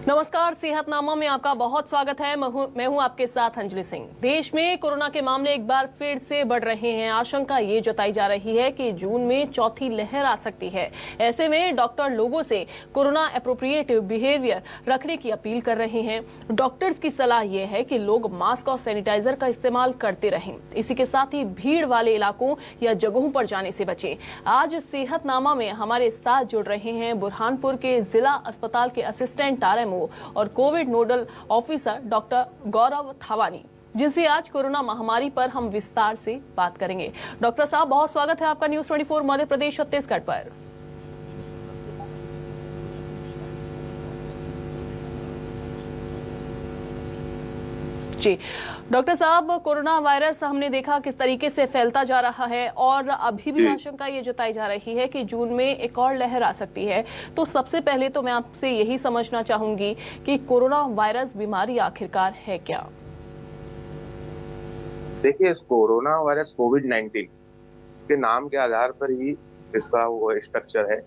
नमस्कार, सेहतनामा में आपका बहुत स्वागत है। मैं हूं आपके साथ अंजलि सिंह। देश में कोरोना के मामले एक बार फिर से बढ़ रहे हैं। आशंका ये जताई जा रही है कि जून में चौथी लहर आ सकती है। ऐसे में डॉक्टर लोगों से कोरोना एप्रोप्रिएट बिहेवियर रखने की अपील कर रहे हैं। डॉक्टर्स की सलाह ये है कि लोग मास्क और सैनिटाइजर का इस्तेमाल करते रहें। इसी के साथ ही भीड़ वाले इलाकों या जगहों पर जाने से बचें। आज सेहतनामा में हमारे साथ जुड़ रहे हैं बुरहानपुर के जिला अस्पताल के असिस्टेंट RMO और कोविड नोडल ऑफिसर डॉक्टर गौरव थावानी, जिनसे आज कोरोना महामारी पर हम विस्तार से बात करेंगे। डॉक्टर साहब, बहुत स्वागत है आपका न्यूज 24 मध्य प्रदेश छत्तीसगढ़ पर। जी डॉक्टर साहब, कोरोना वायरस हमने देखा किस तरीके से फैलता जा रहा है और अभी भी आशंका ये जताई जा रही है कि जून में एक और लहर आ सकती है। तो सबसे पहले तो मैं आपसे यही समझना चाहूंगी कि कोरोना वायरस बीमारी आखिरकार है क्या? देखिए, इस कोरोना वायरस कोविड-19 इसके नाम के आधार पर ही इसका वो स्ट्रक्चर है।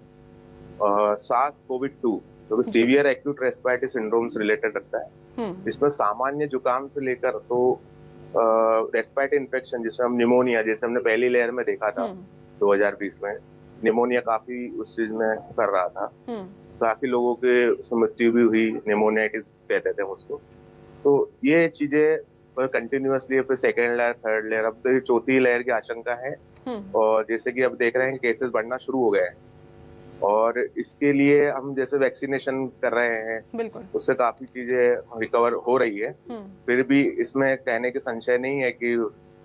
SARS-CoV-2 जो कि सीवियर एक्यूट रेस्पिरेटरी सिंड्रोम से रिलेटेड रखता है। इसमें सामान्य जुकाम से लेकर तो रेस्पिरेटरी इन्फेक्शन, जिसमें हम निमोनिया, जैसे हमने पहली लहर में देखा था 2020 में, निमोनिया काफी उस चीज में कर रहा था। काफी लोगों के उसमें मृत्यु भी हुई, निमोनियाटिस कहते थे उसको। तो ये चीजें कंटिन्यूअसली अब सेकेंड लहर, थर्ड लहर, अब तो चौथी लहर की आशंका है। और जैसे कि अब देख रहे हैं केसेस बढ़ना शुरू हो गए हैं और इसके लिए हम जैसे वैक्सीनेशन कर रहे हैं, उससे काफी चीजें रिकवर हो रही है। फिर भी इसमें कहने की संशय नहीं है कि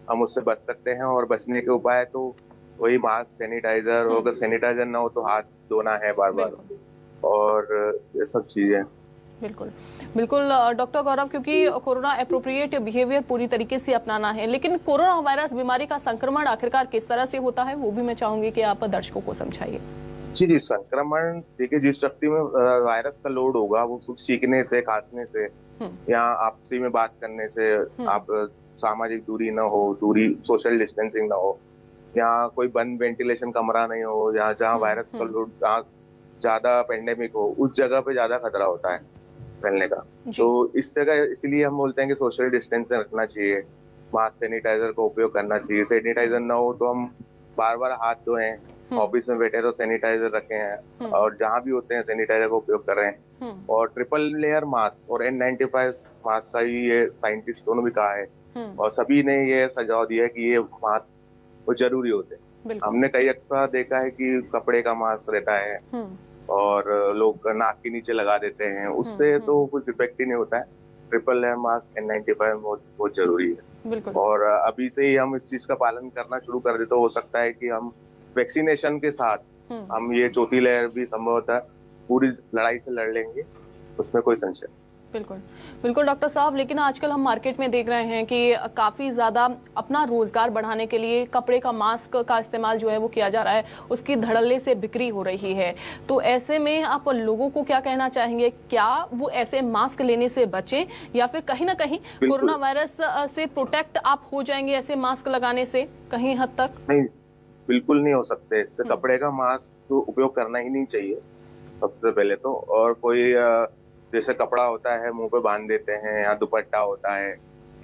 हम उससे बच सकते हैं। और बचने के उपाय तो वही मास्क, सैनिटाइजर, और अगर सैनिटाइजर ना हो तो हाथ धोना है बार बार, और ये सब चीजें। बिल्कुल बिल्कुल डॉक्टर गौरव, क्योंकि कोरोना एप्रोप्रिएट बिहेवियर पूरी तरीके से अपनाना है, लेकिन कोरोना वायरस बीमारी का संक्रमण आखिरकार किस तरह से होता है वो भी मैं चाहूंगी कि आप दर्शकों को समझाइए। जी, संक्रमण देखिए, जिस व्यक्ति में वायरस का लोड होगा वो कुछ छींकने से, खांसने से या आपसी में बात करने से, आप सामाजिक दूरी ना हो, दूरी सोशल डिस्टेंसिंग ना हो, या कोई बंद वेंटिलेशन कमरा नहीं हो, या जहाँ वायरस का लोड ज्यादा पेंडेमिक हो, उस जगह पे ज्यादा खतरा होता है फैलने का। तो इस जगह इसलिए हम बोलते हैं कि सोशल डिस्टेंस रखना चाहिए, मास्क, सैनिटाइजर का उपयोग करना चाहिए। सैनिटाइजर ना हो तो हम बार बार हाथ धोएं, ऑफिस में बैठे तो सैनिटाइजर रखे हैं, और जहाँ भी होते हैं सैनिटाइजर का उपयोग कर रहे हैं। और ट्रिपल लेयर मास्क और N95 मास्क का ही ये साइंटिस्टों ने भी कहा है, और सभी ने ये सुझाव दिया है कि ये मास्क वो जरूरी होते हैं। हमने कई अक्सर देखा है कि कपड़े का मास्क रहता है और लोग नाक के नीचे लगा देते हैं, उससे तो कुछ इफेक्ट ही नहीं होता है। ट्रिपल लेयर मास्क N95 बहुत जरूरी है। और अभी से ही हम इस चीज का पालन करना शुरू कर दे तो हो सकता है कि हम वैक्सीनेशन के साथ हम ये चौथी लहर भी संभवतः पूरी लड़ाई से लड़ लेंगे, उसमें कोई संशय। बिल्कुल बिल्कुल डॉक्टर साहब, लेकिन आजकल हम मार्केट में देख रहे हैं कि काफी ज्यादा अपना रोजगार बढ़ाने के लिए कपड़े का मास्क का इस्तेमाल जो है वो किया जा रहा है, उसकी धड़ल्ले से बिक्री हो रही है। तो ऐसे में आप लोगों को क्या कहना चाहेंगे? क्या वो ऐसे मास्क लेने से बचें या फिर कहीं ना कहीं कोरोना वायरस से प्रोटेक्ट आप हो जाएंगे ऐसे मास्क लगाने से कहीं हद तक? नहीं, बिल्कुल नहीं हो सकते। इससे कपड़े का मास्क तो उपयोग करना ही नहीं चाहिए सबसे पहले तो। और कोई जैसे कपड़ा होता है मुंह पे बांध देते हैं, या दुपट्टा होता है,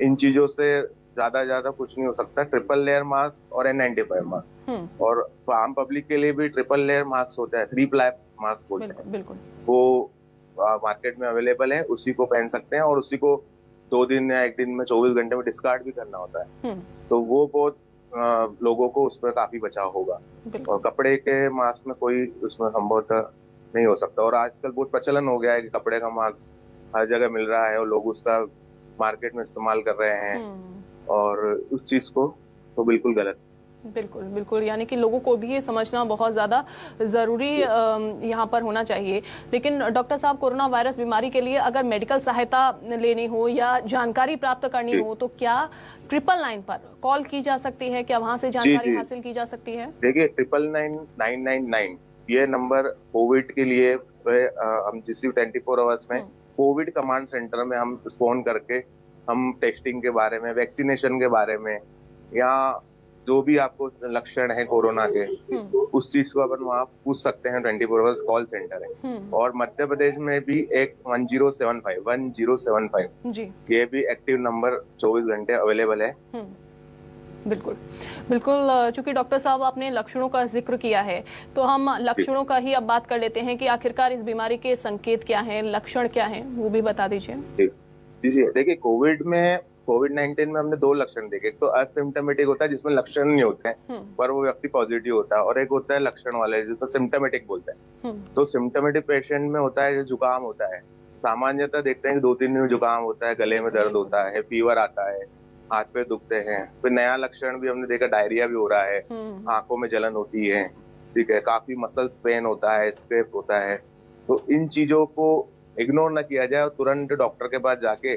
इन चीजों से ज्यादा कुछ नहीं हो सकता। ट्रिपल लेयर मास्क और N95 मास्क, और आम पब्लिक के लिए भी ट्रिपल लेयर मास्क होता है, 3 प्लाई मास्क बोलते हैं, वो मार्केट में अवेलेबल है, उसी को पहन सकते हैं। और उसी को 2 दिन या 1 दिन में 24 घंटे में डिस्कार्ड भी करना होता है। तो वो बहुत लोगों को उसमें काफी बचाव होगा। और कपड़े के मास्क में कोई उसमें संभवतः नहीं हो सकता। और आजकल बहुत प्रचलन हो गया है कि कपड़े का मास्क हर जगह मिल रहा है और लोग उसका मार्केट में इस्तेमाल कर रहे हैं, और उस चीज को तो बिल्कुल गलत। बिल्कुल बिल्कुल, यानी कि लोगों को भी ये समझना बहुत ज़्यादा ज़रूरी यहाँ पर होना चाहिए। लेकिन डॉक्टर साहब, कोरोना वायरस बीमारी के लिए अगर मेडिकल सहायता लेनी हो या जानकारी प्राप्त करनी हो तो क्या 999 पर कॉल की जा सकती है? क्या वहाँ से जानकारी हासिल की जा सकती है? देखिए, 999 ये नंबर कोविड के लिए हम जिस 24 आवर्स में कोविड कमांड सेंटर में हम फोन करके हम टेस्टिंग के बारे में, वैक्सीनेशन के बारे में, या जो भी आपको लक्षण है कोरोना के, उस चीज को अपन वहाँ पूछ सकते हैं। 24 आवर्स कॉल सेंटर है। और मध्य प्रदेश में भी एक 1075 जी ये भी एक्टिव नंबर 24 घंटे अवेलेबल है। बिल्कुल बिल्कुल। चूंकि डॉक्टर साहब आपने लक्षणों का जिक्र किया है, तो हम लक्षणों का ही अब बात कर लेते हैं कि आखिरकार इस बीमारी के संकेत क्या हैं, लक्षण क्या हैं, वो भी बता दीजिए। जी देखिए, कोविड-19 में हमने 2 लक्षण देखे। एक तो असिम्प्टोमेटिक होता है जिसमें लक्षण नहीं होते हैं पर वो व्यक्ति पॉजिटिव होता है, और एक होता है लक्षण वाले जिसको सिम्प्टोमेटिक बोलते हैं। तो सिम्प्टोमेटिक पेशेंट में होता है, जुकाम होता है। सामान्यतः देखते हैं कि 2-3 दिन में जुकाम होता है, गले में दर्द होता है, फीवर आता है, हाथ पैर दुखते हैं। फिर नया लक्षण भी हमने देखा, डायरिया भी हो रहा है, आंखों में जलन होती है, ठीक है, काफी मसल्स पेन होता है, स्ट्रेस होता है। तो इन चीजों को इग्नोर ना किया जाए और तुरंत डॉक्टर के पास जाके,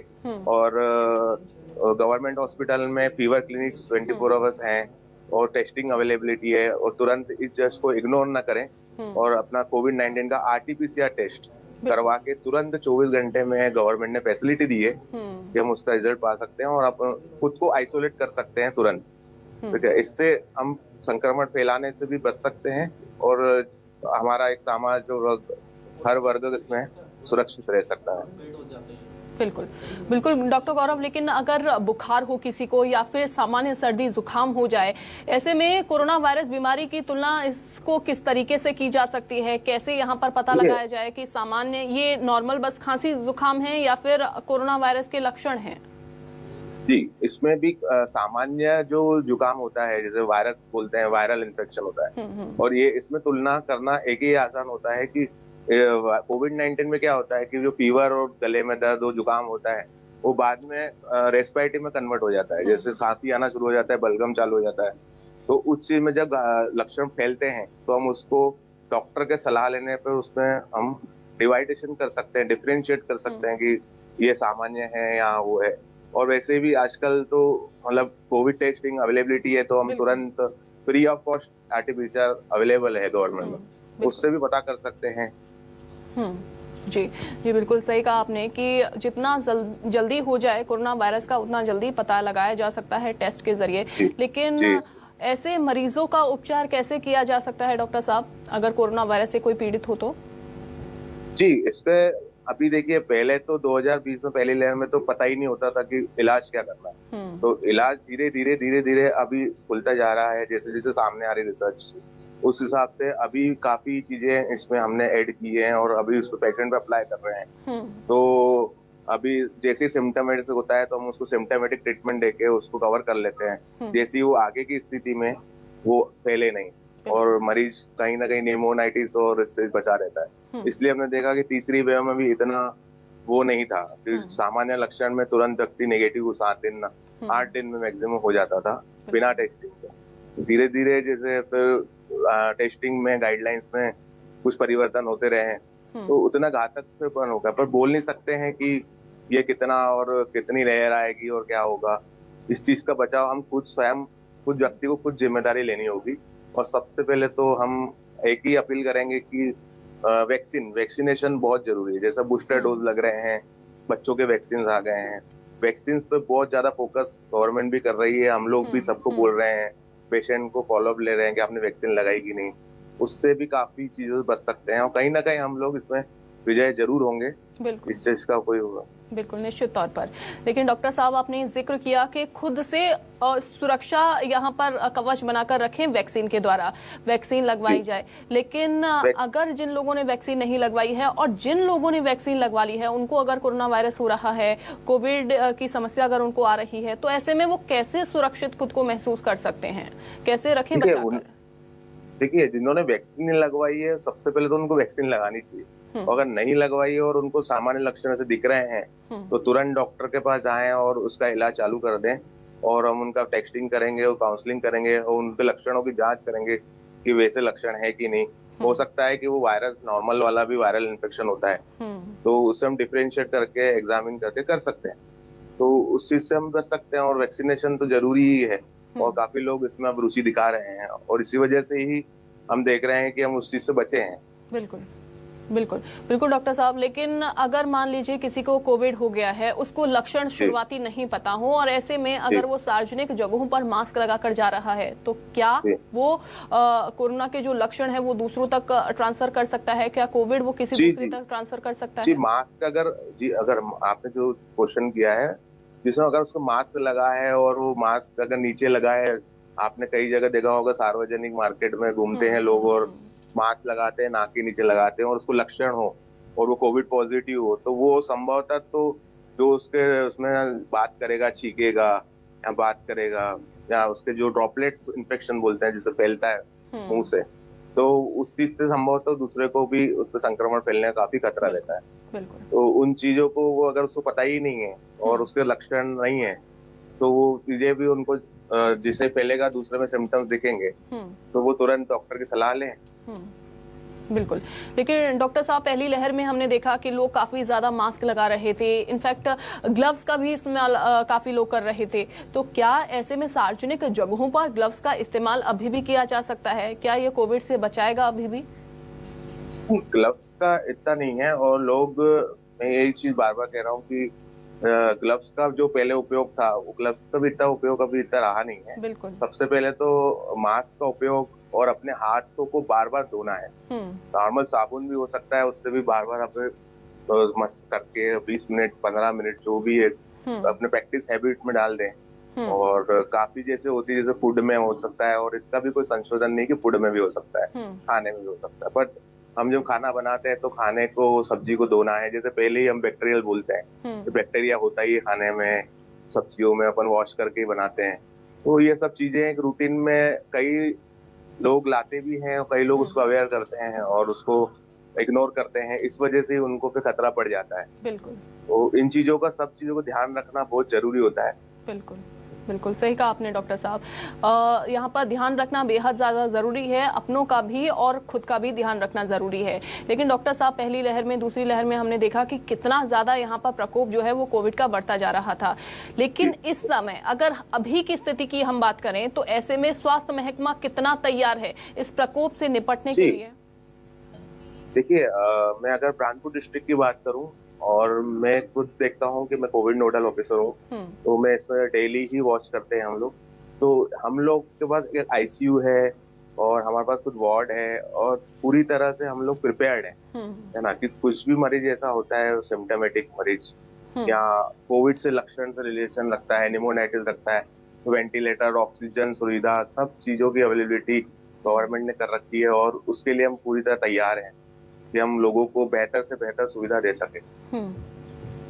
और गवर्नमेंट हॉस्पिटल में फीवर क्लिनिक्स 24 आवर्स हैं और टेस्टिंग अवेलेबिलिटी है, और तुरंत इस जस्ट को इग्नोर ना करें और अपना कोविड-19 का RT-PCR टेस्ट करवा के तुरंत 24 घंटे में गवर्नमेंट ने फैसिलिटी दी है कि हम उसका रिजल्ट पा सकते हैं और आप खुद को आइसोलेट कर सकते हैं तुरंत। ठीक है, इससे हम संक्रमण फैलाने से भी बच सकते हैं और हमारा एक समाज और हर वर्ग इसमें सुरक्षित रह सकता है। बिल्कुल बिल्कुल डॉक्टर गौरव, लेकिन अगर बुखार हो किसी को या फिर सामान्य सर्दी जुकाम हो जाए, ऐसे में कोरोना वायरस बीमारी की तुलना इसको किस तरीके से की जा सकती है? कैसे यहाँ पर पता लगाया जाए कि सामान्य ये नॉर्मल बस खांसी जुकाम है या फिर कोरोना वायरस के लक्षण हैं? जी, इसमें भी सामान्य जो जुकाम होता है, जैसे वायरस बोलते हैं, वायरल इन्फेक्शन होता है, और ये इसमें तुलना करना एक ही आसान होता है कि कोविड-19 में क्या होता है कि जो फीवर और गले में दर्द और जुकाम होता है, वो बाद में रेस्पिरेटरी में कन्वर्ट हो जाता है। जैसे खांसी आना शुरू हो जाता है, बलगम चालू हो जाता है, तो उस चीज में जब लक्षण फैलते हैं तो हम उसको डॉक्टर के सलाह लेने पर उसमें हम डिवाइडेशन कर सकते हैं, डिफरेंशिएट कर सकते हैं कि ये सामान्य है या वो है। और वैसे भी आजकल तो मतलब कोविड टेस्टिंग अवेलेबिलिटी है, तो हम तुरंत free of cost RT-PCR available है गवर्नमेंट में, उससे भी पता कर सकते हैं। जी जी बिल्कुल सही कहा आपने कि जितना जल्दी हो जाए कोरोना वायरस का, उतना जल्दी पता लगाया जा सकता है टेस्ट के जरिए। लेकिन ऐसे मरीजों का उपचार कैसे किया जा सकता है डॉक्टर साहब, अगर कोरोना वायरस से कोई पीड़ित हो तो? जी, इसके अभी देखिए, पहले तो 2020 में पहली लहर में तो पता ही नहीं होता था कि इलाज क्या करना है। तो इलाज धीरे धीरे अभी खुलता जा रहा है, जैसे जैसे सामने आ रही रिसर्च, उस हिसाब से अभी काफी चीजें इसमें हमने ऐड की हैं और अभी उसको पेशेंट पे अप्लाई कर रहे हैं। तो अभी जैसे सिम्टोमेटिक होता है तो हम उसको सिम्टोमेटिक ट्रीटमेंट देके उसको कवर कर लेते हैं, जैसे वो आगे की स्थिति में वो फैले नहीं और मरीज कहीं ना कहीं निमोनाइटिस और इससे बचा रहता है। इसलिए हमने देखा कि तीसरी वेव में भी इतना वो नहीं था कि सामान्य लक्षण में तुरंत व्यक्ति नेगेटिव 7 दिन 8 दिन में मैक्सिमम हो जाता था बिना टेस्टिंग के। धीरे धीरे जैसे फिर टेस्टिंग में गाइडलाइंस में कुछ परिवर्तन होते रहे हैं, तो उतना घातक से बन होगा, पर बोल नहीं सकते हैं कि ये कितना और कितनी लहर आएगी और क्या होगा। इस चीज का बचाव हम खुद स्वयं, खुद व्यक्ति को खुद जिम्मेदारी लेनी होगी। और सबसे पहले तो हम एक ही अपील करेंगे कि वैक्सीनेशन बहुत जरूरी है। जैसे बूस्टर डोज लग रहे हैं, बच्चों के वैक्सीन आ गए हैं, वैक्सीन पे बहुत ज्यादा फोकस गवर्नमेंट भी कर रही है, हम लोग भी सबको बोल रहे हैं, पेशेंट को फॉलोअप ले रहे हैं कि आपने वैक्सीन लगाई कि नहीं। उससे भी काफी चीजें बच सकते हैं और कहीं ना कहीं हम लोग इसमें विजय जरूर होंगे, इस चीज का कोई होगा। बिल्कुल निश्चित तौर पर। लेकिन डॉक्टर साहब, आपने जिक्र किया कि खुद से सुरक्षा यहाँ पर कवच बनाकर रखें वैक्सीन के द्वारा, वैक्सीन लगवाई जाए। लेकिन अगर जिन लोगों ने वैक्सीन नहीं लगवाई है और जिन लोगों ने वैक्सीन लगवा ली है, उनको अगर कोरोना वायरस हो रहा है, कोविड की समस्या अगर उनको आ रही है, तो ऐसे में वो कैसे सुरक्षित खुद को महसूस कर सकते हैं, कैसे रखें बचाकर? देखिए, जिन्होंने वैक्सीन नहीं लगवाई है, सबसे पहले तो उनको वैक्सीन लगानी चाहिए। अगर नहीं लगवाई है और उनको सामान्य लक्षण से दिख रहे हैं तो तुरंत डॉक्टर के पास जाएं और उसका इलाज चालू कर दें, और हम उनका टेस्टिंग करेंगे और काउंसलिंग करेंगे और उनके लक्षणों की जांच करेंगे कि वैसे लक्षण है कि नहीं। हो सकता है कि वो वायरस नॉर्मल वाला भी वायरल इन्फेक्शन होता है, तो उससे हम डिफरेंशिएट करके एग्जामिन करके कर सकते हैं, तो उस चीज से हम बच सकते हैं। और वैक्सीनेशन तो जरूरी ही है और काफी लोग इसमें अब रुचि दिखा रहे हैं, और इसी वजह से ही हम देख रहे हैं कि हम उस चीज से बचे हैं। बिल्कुल बिल्कुल बिल्कुल डॉक्टर साहब, लेकिन अगर मान लीजिए किसी को कोविड हो गया है, उसको लक्षण शुरुआती नहीं पता हो और ऐसे में अगर वो सार्वजनिक जगहों पर मास्क लगाकर जा रहा है, तो क्या वो कोरोना के जो लक्षण है वो दूसरों तक ट्रांसफर कर सकता है? क्या कोविड वो किसी दूसरे तक ट्रांसफर कर सकता है? मास्क अगर आपने जो क्वेश्चन किया है, जिसमें अगर उसको मास्क लगा है और वो मास्क अगर नीचे लगा है, आपने कई जगह देखा होगा, सार्वजनिक मार्केट में घूमते हैं लोग और मास्क लगाते हैं, नाक के नीचे लगाते हैं और उसको लक्षण हो और वो कोविड पॉजिटिव हो, तो वो संभवतः तो जो उसमें बात करेगा, छींकेगा या बात करेगा या उसके जो ड्रॉपलेट्स इन्फेक्शन बोलते हैं जिसे फैलता है मुंह से, तो उस चीज से संभवतः दूसरे को भी उसमें संक्रमण फैलने का काफी खतरा रहता है। तो उन चीजों को वो अगर उसको पता ही नहीं है और उसके लक्षण नहीं है, तो वो चीजें भी उनको जिसे फैलेगा दूसरे में सिम्टम्स दिखेंगे, तो वो तुरंत डॉक्टर की सलाह लें। बिल्कुल, लेकिन डॉक्टर साहब पहली लहर में हमने देखा कि लोग काफी ज्यादा मास्क लगा रहे थे, इनफैक्ट ग्लव्स का भी इस्तेमाल काफी लोग कर रहे थे, तो क्या ऐसे में सार्वजनिक जगहों पर ग्लव्स का इस्तेमाल अभी भी किया जा सकता है? क्या ये कोविड से बचाएगा अभी भी? ग्लव्स का इतना नहीं है और लोग, मैं यही चीज बार बार कह रहा हूँ कि ग्लव्स का जो पहले उपयोग था, वो ग्लव्स का भी इतना उपयोग अभी इतना रहा नहीं है। बिल्कुल। सबसे पहले तो मास्क का उपयोग और अपने हाथों को बार बार धोना है। नॉर्मल साबुन भी हो सकता है, उससे भी बार बार अपने मस्त करके 20 मिनट 15 मिनट जो भी है अपने प्रैक्टिस हैबिट में डाल दें। और काफी जैसे होती है, जैसे फूड में हो सकता है, और इसका भी कोई संशोधन नहीं कि फूड में भी हो सकता है, खाने में भी हो सकता है, बट हम जब खाना बनाते हैं तो खाने को, सब्जी को धोना है। जैसे पहले ही हम बैक्टीरियल बोलते हैं, तो बैक्टीरिया होता ही है खाने में, सब्जियों में अपन वॉश करके ही बनाते हैं। तो ये सब चीजें एक रूटीन में कई लोग लाते भी हैं और कई लोग उसको अवेयर करते हैं और उसको इग्नोर करते हैं, इस वजह से उनको पे खतरा पड़ जाता है। बिल्कुल। तो इन चीजों का, सब चीजों को ध्यान रखना बहुत जरूरी होता है। बिल्कुल बिल्कुल सही कहा आपने डॉक्टर साहब। यहाँ पर ध्यान रखना बेहद ज्यादा जरूरी है, अपनों का भी और खुद का भी ध्यान रखना जरूरी है। लेकिन डॉक्टर साहब पहली लहर में, दूसरी लहर में हमने देखा कि कितना ज्यादा यहाँ पर प्रकोप जो है वो कोविड का बढ़ता जा रहा था, लेकिन इस समय अगर अभी की स्थिति की हम बात करें तो ऐसे में स्वास्थ्य महकमा कितना तैयार है इस प्रकोप से निपटने के लिए? देखिए, मैं अगर प्राणपुर डिस्ट्रिक्ट की बात करूं, और मैं खुद देखता हूं कि मैं कोविड नोडल ऑफिसर हूं, तो मैं इसमें डेली ही वॉच करते हैं हम लोग। तो हम लोग के पास एक आईसीयू है और हमारे पास कुछ वार्ड है और पूरी तरह से हम लोग प्रिपेयर्ड है ना, कि कुछ भी मरीज ऐसा होता है, सिम्टोमेटिक मरीज या कोविड से लक्षण से रिलेशन रखता है, निमोनाइटिस रखता है, तो वेंटिलेटर, ऑक्सीजन सुविधा, सब चीजों की अवेलेबिलिटी गवर्नमेंट ने कर रखी है और उसके लिए हम पूरी तरह तैयार हैं कि हम लोगों को बेहतर से बेहतर सुविधा दे सके।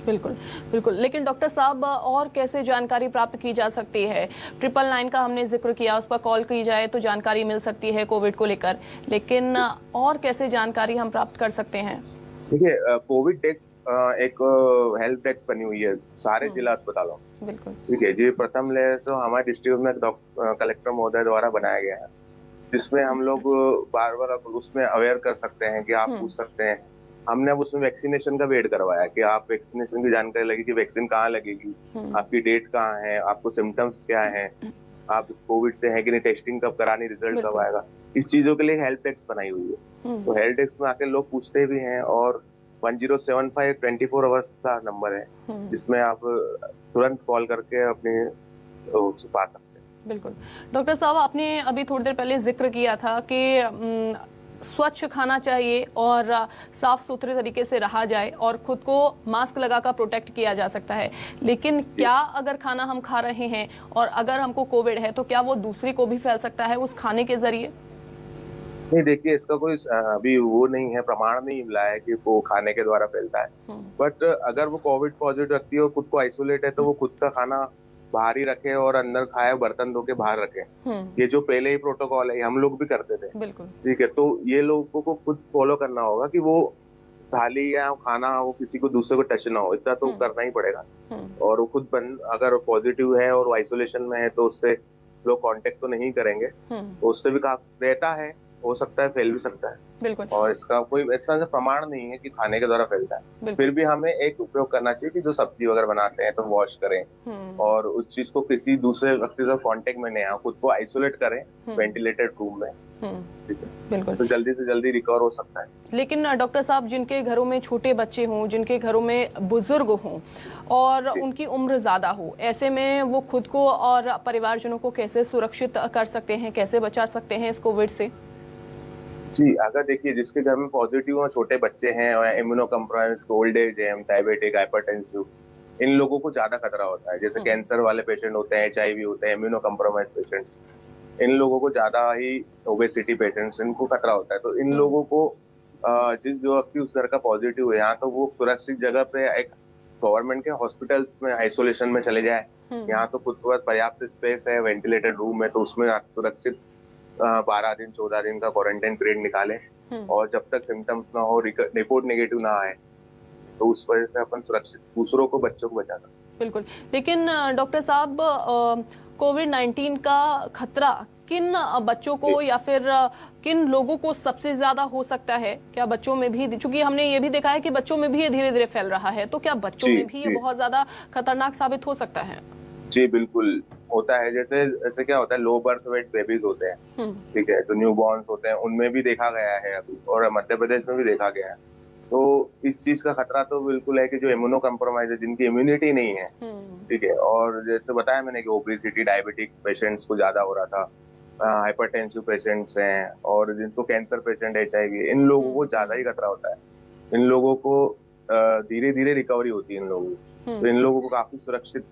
बिल्कुल बिल्कुल, लेकिन डॉक्टर साहब और कैसे जानकारी प्राप्त की जा सकती है? 999 का हमने जिक्र किया, उस पर कॉल की जाए तो जानकारी मिल सकती है कोविड को लेकर, लेकिन और कैसे जानकारी हम प्राप्त कर सकते हैं? देखिए, कोविड डेस्क एक हेल्प डेस्क बनी हुई है सारे जिला अस्पतालों। बिल्कुल। ठीक है जी, प्रथम लहर से हमारे डिस्ट्रिक्ट में कलेक्टर महोदय द्वारा बनाया गया है, जिसमें हम लोग बार बार उसमें अवेयर कर सकते हैं कि आप पूछ सकते हैं। हमने अब उसमें वैक्सीनेशन का वेट करवाया कि आप वैक्सीनेशन की जानकारी लगी कि वैक्सीन कहाँ लगेगी, आपकी डेट कहाँ है, आपको सिम्टम्स क्या है, आप इस कोविड से है कि नहीं, टेस्टिंग कब करानी, रिजल्ट कब आएगा, इस चीजों के लिए हेल्प डेस्क बनाई हुई है। तो हेल्प डेस्क में आके लोग पूछते भी हैं और 1075 24 आवर्स का नंबर है, जिसमें आप तुरंत कॉल करके अपनी पा सकते हैं। बिल्कुल। डॉक्टर साहब, आपने अभी थोड़ी देर पहले जिक्र किया था कि स्वच्छ खाना चाहिए और साफ सुथरे तरीके से रहा जाए और खुद को मास्क लगाकर प्रोटेक्ट किया जा सकता है, लेकिन क्या अगर खाना हम खा रहे हैं और अगर हमको कोविड है तो क्या वो दूसरे को भी फैल सकता है उस खाने के जरिए? नहीं, देखिए, इसका कोई अभी वो नहीं है, प्रमाण नहीं मिला है कि वो खाने के द्वारा फैलता है। बट अगर वो कोविड पॉजिटिव रखती है और खुद को आइसोलेट है, तो वो खुद का खाना बाहर ही रखे और अंदर खाए, बर्तन धो के बाहर रखे। ये जो पहले ही प्रोटोकॉल है, हम लोग भी करते थे। बिल्कुल। ठीक है, तो ये लोगों को खुद फॉलो करना होगा कि वो थाली या खाना वो किसी को दूसरे को टच ना हो, इतना तो करना ही पड़ेगा। और वो खुद अगर पॉजिटिव है और आइसोलेशन में है तो उससे लोग कांटेक्ट तो नहीं करेंगे, तो उससे भी रहता है, हो सकता है फैल भी सकता है। बिल्कुल। और इसका कोई ऐसा प्रमाण नहीं है कि खाने के द्वारा फैलता है। फिर भी हमें एक उपयोग करना चाहिए कि जो सब्जी वगैरह बनाते हैं तो वॉश करें और उस चीज को किसी दूसरे व्यक्ति से कांटेक्ट में नहीं आए, खुद को आइसोलेट करें वेंटिलेटेड रूम में, ठीक है, बिल्कुल। तो जल्दी से जल्दी रिकवर हो सकता है। लेकिन डॉक्टर साहब, जिनके घरों में छोटे बच्चे हों, जिनके घरों में बुजुर्ग हों और उनकी उम्र ज्यादा हो, ऐसे में वो खुद को और परिवारजनों को कैसे सुरक्षित कर सकते हैं, कैसे बचा सकते हैं इस कोविड से? जी, अगर देखिए जिसके घर में पॉजिटिव और छोटे बच्चे हैं और इम्यूनो कॉम्प्रोमाइज, ओल्ड एज है, डायबिटिक, हाइपरटेंसिव, इन लोगों को ज्यादा खतरा होता है। जैसे कैंसर वाले पेशेंट होते हैं, एचआईवी होते हैं, इम्यूनो कॉम्प्रोमाइज पेशेंट, इन लोगों को ज्यादा ही, ओबेसिटी पेशेंट्स, इनको खतरा होता है। तो इन लोगों को जिस जो व्यक्ति उस घर का पॉजिटिव है, यहाँ तो वो सुरक्षित जगह पे एक गवर्नमेंट के हॉस्पिटल्स में आइसोलेशन में चले जाए। यहाँ तो खुद को पर्याप्त स्पेस है, वेंटिलेटेड रूम है, तो उसमें आप सुरक्षित 12 दिन 14 दिन का क्वारंटाइन पीरियड निकाले और जब तक सिम्टम्स ना हो, रिपोर्ट नेगेटिव ना आए, तो उस वजह से अपन सुरक्षित दूसरों को, बच्चों को बचा सकते हैं। बिल्कुल। लेकिन डॉक्टर साहब, कोविड-19 का खतरा किन बच्चों को या फिर किन लोगों को सबसे ज्यादा हो सकता है? क्या बच्चों में भी, चूंकि हमने ये भी देखा है कि बच्चों में भी ये धीरे धीरे फैल रहा है, तो क्या बच्चों में भी ये बहुत ज्यादा खतरनाक साबित हो सकता है? जी बिल्कुल होता है। जैसे जैसे क्या होता है, लो बर्थ वेट बेबीज होते हैं, ठीक है, तो न्यू बॉर्न्स होते हैं, उनमें भी देखा गया है अभी, और मध्य प्रदेश में भी देखा गया है। तो इस चीज का खतरा तो बिल्कुल है कि जो इम्यूनो कॉम्प्रोमाइज है, जिनकी इम्यूनिटी नहीं है, ठीक है, और जैसे बताया मैंने कि ओबेसिटी, डायबिटिक पेशेंट्स को ज्यादा हो रहा था, हाइपरटेंसिव पेशेंट्स हैं, और जिनको कैंसर पेशेंट, एचआईवी, इन लोगों को ज्यादा ही खतरा होता है। इन लोगों को धीरे धीरे रिकवरी होती है इन लोगों को, तो इन लोगों को काफी सुरक्षित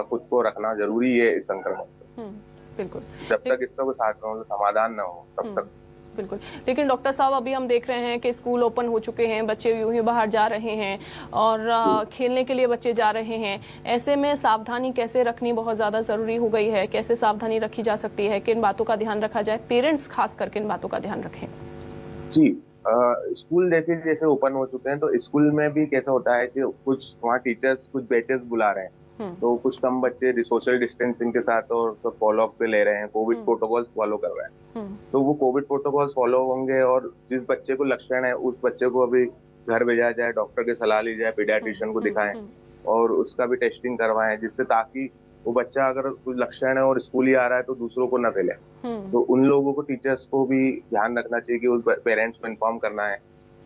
खुद को रखना जरूरी है इस संक्रमण से। बिल्कुल। जब तक इसका कोई समाधान ना हो तब तक। बिल्कुल। लेकिन डॉक्टर साहब, अभी हम देख रहे हैं कि स्कूल ओपन हो चुके हैं, बच्चे यूं ही बाहर जा रहे हैं और खेलने के लिए बच्चे जा रहे हैं। ऐसे में सावधानी कैसे रखनी बहुत ज़्यादा ज़रूरी हो गई है? कैसे सावधानी रखी जा सकती है? किन बातों का ध्यान रखा जाए? पेरेंट्स खास कर किन बातों का ध्यान रखें? जी, स्कूल देखिए जैसे ओपन हो चुके हैं, तो स्कूल में भी कैसा होता है कि कुछ वहाँ टीचर्स कुछ बैचेस बुला रहे हैं, तो कुछ कम बच्चे सोशल डिस्टेंसिंग के साथ और फॉलो अप पे ले रहे हैं, कोविड प्रोटोकॉल्स फॉलो कर रहे हैं। तो वो कोविड प्रोटोकॉल्स फॉलो होंगे, और जिस बच्चे को लक्षण है उस बच्चे को अभी घर भेजा जाए, डॉक्टर की सलाह ली जाए, पीडियाट्रिशियन को दिखाएं और उसका भी टेस्टिंग करवाएं, जिससे ताकि वो बच्चा अगर कुछ लक्षण है और स्कूल ही आ रहा है तो दूसरों को न फैले। तो उन लोगों को, टीचर्स को भी ध्यान रखना चाहिए कि उस पेरेंट्स को इन्फॉर्म करना है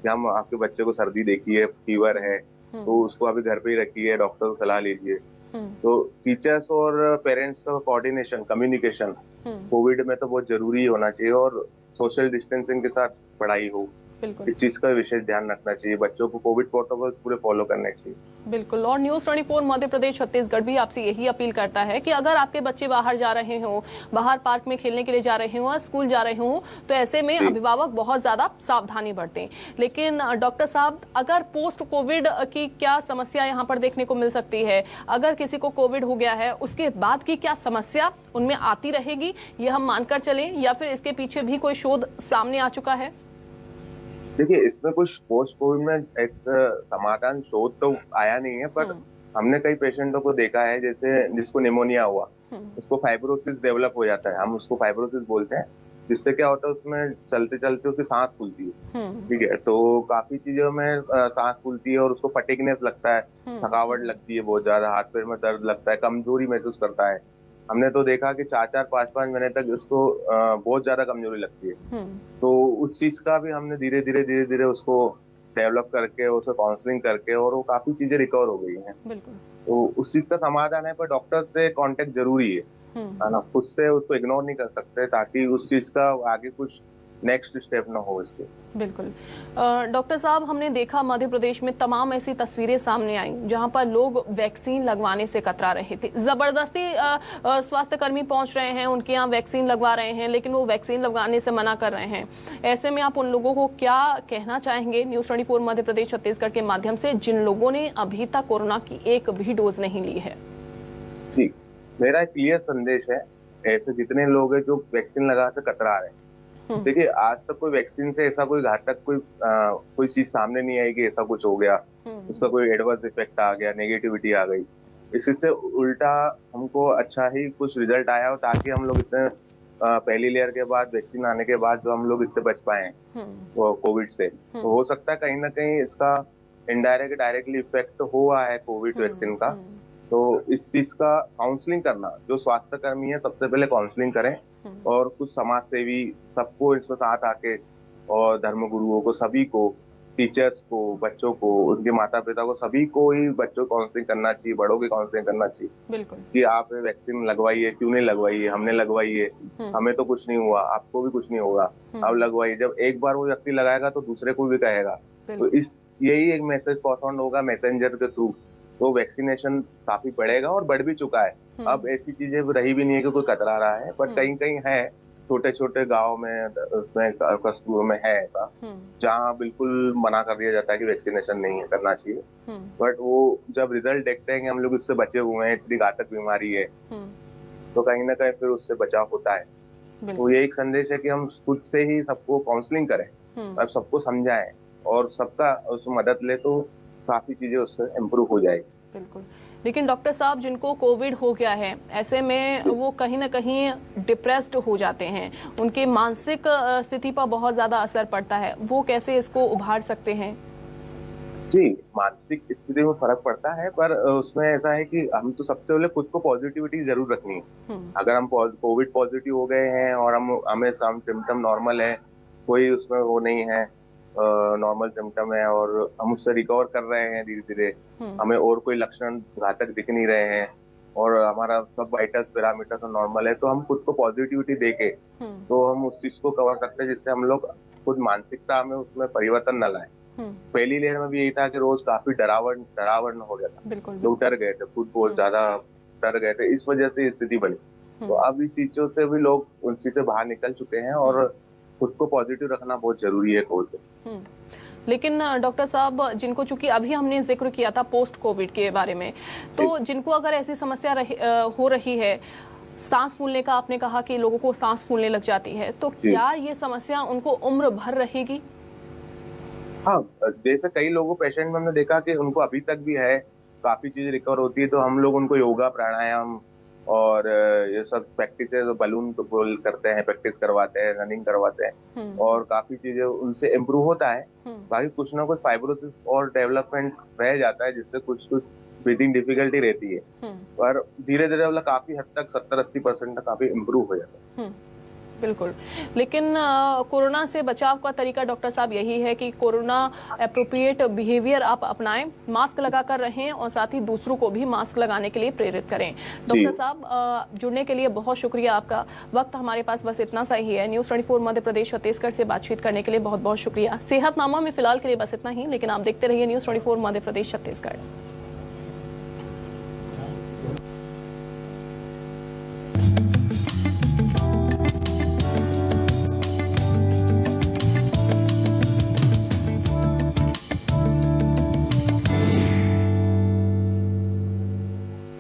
कि हम आपके बच्चे को सर्दी देखी है, फीवर है, तो उसको अभी घर पे ही रखिए, डॉक्टर को सलाह लीजिए। तो टीचर्स और पेरेंट्स का कोऑर्डिनेशन, कम्युनिकेशन कोविड में तो बहुत जरूरी होना चाहिए, और सोशल डिस्टेंसिंग के साथ पढ़ाई हो, इस चीज का विशेष ध्यान रखना चाहिए। बच्चों को कोविड प्रोटोकॉल्स पूरे फॉलो करने चाहिए। बिल्कुल। और न्यूज़ 24 मध्य प्रदेश छत्तीसगढ़ भी आपसे यही अपील करता है कि अगर आपके बच्चे बाहर जा रहे हो, बाहर पार्क में खेलने के लिए जा रहे हो, स्कूल जा रहे हो, तो ऐसे में अभिभावक बहुत ज्यादा सावधानी बरतें। लेकिन डॉक्टर साहब, अगर पोस्ट कोविड की क्या समस्या यहाँ पर देखने को मिल सकती है? अगर किसी को कोविड हो गया है, उसके बाद की क्या समस्या उनमें आती रहेगी, ये हम मानकर चलें, या फिर इसके पीछे भी कोई शोध सामने आ चुका है? देखिए, इसमें कुछ पोस्ट कोविड में एक समाधान शोध तो आया नहीं है, पर हमने कई पेशेंटों को देखा है, जैसे जिसको निमोनिया हुआ, उसको फाइब्रोसिस डेवलप हो जाता है, हम उसको फाइब्रोसिस बोलते हैं, जिससे क्या होता है, उसमें चलते चलते उसकी सांस फूलती है, ठीक है, तो काफी चीजों में सांस फूलती है और उसको फटीगनेस लगता है, थकावट लगती है, बहुत ज्यादा हाथ पैर में दर्द लगता है, कमजोरी महसूस करता है। हमने तो देखा कि 4-4, 5-5 महीने तक उसको बहुत ज्यादा कमजोरी लगती है। तो उस चीज का भी हमने धीरे धीरे उसको डेवलप करके, उसको काउंसलिंग करके, और वो काफी चीजें रिकवर हो गई हैं। तो उस चीज का समाधान है, पर डॉक्टर से कांटेक्ट जरूरी है ना, खुद से उसको इग्नोर नहीं कर सकते, ताकि उस चीज का आगे कुछ नेक्स्ट स्टेप ना हो इसके। बिल्कुल। डॉक्टर साहब, हमने देखा मध्य प्रदेश में तमाम ऐसी तस्वीरें सामने आई जहां पर लोग वैक्सीन लगवाने से कतरा रहे थे। जबरदस्ती स्वास्थ्य कर्मी पहुंच रहे हैं, उनके यहाँ वैक्सीन लगवा रहे हैं, लेकिन वो वैक्सीन लगवाने से मना कर रहे हैं। ऐसे में आप उन लोगों को क्या कहना चाहेंगे न्यूज़ 24 मध्य प्रदेश छत्तीसगढ़ के माध्यम से, जिन लोगों ने अभी तक कोरोना की एक भी डोज नहीं ली है? जी, मेरा क्लियर संदेश है, ऐसे जितने लोग हैं जो वैक्सीन लगा से कतरा रहे हैं, देखिए आज तक कोई वैक्सीन से ऐसा कोई घातक कोई चीज सामने नहीं आई कि ऐसा कुछ हो गया, उसका कोई एडवर्स इफेक्ट आ गया, नेगेटिविटी आ गई। इससे उल्टा हमको अच्छा ही कुछ रिजल्ट आया हो, ताकि हम लोग इतने पहली लेयर के बाद, वैक्सीन आने के बाद जो हम लोग इतने बच पाए कोविड से। तो हो सकता है कहीं ना कहीं इसका इनडायरेक्ट डायरेक्टली इफेक्ट हुआ है कोविड वैक्सीन का, तो इस चीज का काउंसलिंग करना, जो स्वास्थ्य कर्मी है सबसे पहले काउंसलिंग करें, और कुछ समाज सेवी सबको इसमें साथ आके, और धर्म गुरुओं को, सभी को, टीचर्स को, बच्चों को, उनके माता पिता को, सभी को ही बच्चों को काउंसलिंग करना चाहिए, बड़ों की काउंसलिंग करना चाहिए बिल्कुल। कि आप वैक्सीन लगवाइए, क्यों नहीं लगवाइए, हमने लगवाई है, हमें तो कुछ नहीं हुआ, आपको भी कुछ नहीं होगा, अब लगवाइए। जब एक बार वो व्यक्ति लगाएगा तो दूसरे को भी कहेगा, तो इस यही एक मैसेज पास ऑन होगा मैसेंजर के थ्रू, तो वैक्सीनेशन काफी बढ़ेगा और बढ़ भी चुका है। अब ऐसी चीजें रही भी नहीं है कि कोई कतरा रहा है, बट कहीं कहीं है, छोटे छोटे गाँव में, उसमें कस्बों में है ऐसा, जहाँ बिल्कुल मना कर दिया जाता है कि वैक्सीनेशन नहीं है, करना चाहिए। बट वो जब रिजल्ट देखते हैं कि हम लोग इससे बचे हुए हैं, इतनी घातक बीमारी है, तो कहीं ना कहीं फिर उससे बचाव होता है। तो ये एक संदेश है कि हम खुद से ही सबको काउंसलिंग करें और सबको समझाएं और सबका उसमें मदद ले, तो काफी चीजें उससे इम्प्रूव हो जाएगी। बिल्कुल। लेकिन डॉक्टर साहब, जिनको कोविड हो गया है, ऐसे में वो कहीं ना कहीं डिप्रेस्ड हो जाते हैं, उनके मानसिक स्थिति पर बहुत ज्यादा असर पड़ता है, वो कैसे इसको उभार सकते हैं? जी, मानसिक स्थिति में फर्क पड़ता है, पर उसमें ऐसा है कि हम तो सबसे पहले खुद को पॉजिटिविटी जरूर रखनी है। अगर हम कोविड पॉजिटिव हो गए हैं और हमें सम सिम्टम नॉर्मल है, कोई उसमें वो नहीं है, नॉर्मल सिम्टम है और हम उससे रिकवर कर रहे हैं धीरे धीरे, हमें और कोई लक्षण घातक दिख नहीं रहे हैं और हमारा सब वाइटल्स पैरामीटर्स नॉर्मल है, तो हम खुद को पॉजिटिविटी देके तो हम उस चीज को कवर सकते हैं, जिससे हम लोग खुद मानसिकता में उसमें परिवर्तन न लाए। पहली लहर में भी यही था कि रोज काफी डरावण हो गया था, लोग डर गए थे, खुद बहुत ज्यादा डर गए थे, इस वजह से स्थिति बनी। तो अब इस चीजों से भी लोग उन चीज से बाहर निकल चुके हैं और खुद को पॉजिटिव रखना बहुत जरूरी है कोविड। लेकिन डॉक्टर साहब, जिनको चूंकि अभी हमने जिक्र किया था पोस्ट कोविड के बारे में, तो जिनको अगर ऐसी समस्या हो रही है, सांस फूलने का आपने कहा कि लोगों को सांस फूलने लग जाती है, तो क्या ये समस्या उनको उम्र भर रहेगी? हाँ, जैसे कई लोगों पेशेंट में हमने देखा कि उनको अभी तक भी है, काफी चीजें रिकवर होती है, तो हम लोग उनको योगा, प्राणायाम और ये सब प्रैक्टिस, बलून तो बोल करते हैं, प्रैक्टिस करवाते हैं, रनिंग करवाते हैं और काफी चीजें उनसे इम्प्रूव होता है। बाकी कुछ ना कुछ फाइब्रोसिस और डेवलपमेंट रह जाता है, जिससे कुछ ब्रीथिंग डिफिकल्टी रहती है, पर धीरे धीरे मतलब काफी हद तक 70-80% तक काफी इम्प्रूव हो जाता है। बिल्कुल। लेकिन कोरोना से बचाव का तरीका डॉक्टर साहब यही है कि कोरोना एप्रोप्रिएट बिहेवियर आप अपनाएं, मास्क लगाकर रहें और साथ ही दूसरों को भी मास्क लगाने के लिए प्रेरित करें। डॉक्टर साहब, जुड़ने के लिए बहुत शुक्रिया आपका। वक्त हमारे पास बस इतना सा ही है। न्यूज़ 24 मध्य प्रदेश छत्तीसगढ़ से बातचीत करने के लिए बहुत बहुत शुक्रिया। सेहतनामा में फिलहाल के लिए बस इतना ही, लेकिन आप देखते रहिए न्यूज़ 24 मध्य प्रदेश छत्तीसगढ़।